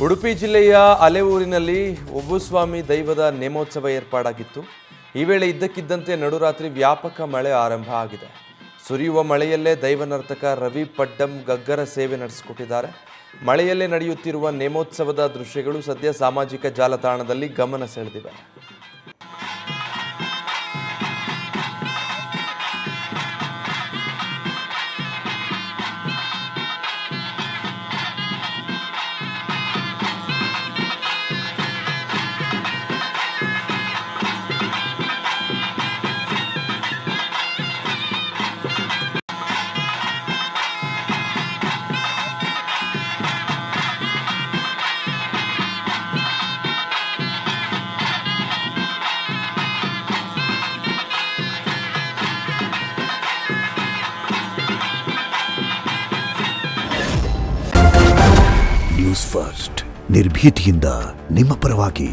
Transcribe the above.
ಉಡುಪಿ ಜಿಲ್ಲೆಯ ಅಲೆಯೂರಿನಲ್ಲಿ ಒಬ್ಬುಸ್ವಾಮಿ ದೈವದ ನೇಮೋತ್ಸವ ಏರ್ಪಾಡಾಗಿತ್ತು. ಈ ವೇಳೆ ಇದ್ದಕ್ಕಿದ್ದಂತೆ ನಡುರಾತ್ರಿ ವ್ಯಾಪಕ ಮಳೆ ಆರಂಭ ಆಗಿದೆ. ಸುರಿಯುವ ಮಳೆಯಲ್ಲೇ ದೈವ ನರ್ತಕ ರವಿ ಪಡ್ಡಂ ಗಗ್ಗರ ಸೇವೆ ನಡೆಸಿಕೊಟ್ಟಿದ್ದಾರೆ. ಮಳೆಯಲ್ಲೇ ನಡೆಯುತ್ತಿರುವ ನೇಮೋತ್ಸವದ ದೃಶ್ಯಗಳು ಸದ್ಯ ಸಾಮಾಜಿಕ ಜಾಲತಾಣದಲ್ಲಿ ಗಮನ ಸೆಳೆದಿವೆ. ನ್ಯೂಸ್ ಫಸ್ಟ್ ನಿರ್ಭೀತಿಯಿಂದ ನಿಮ್ಮ ಪರವಾಗಿ.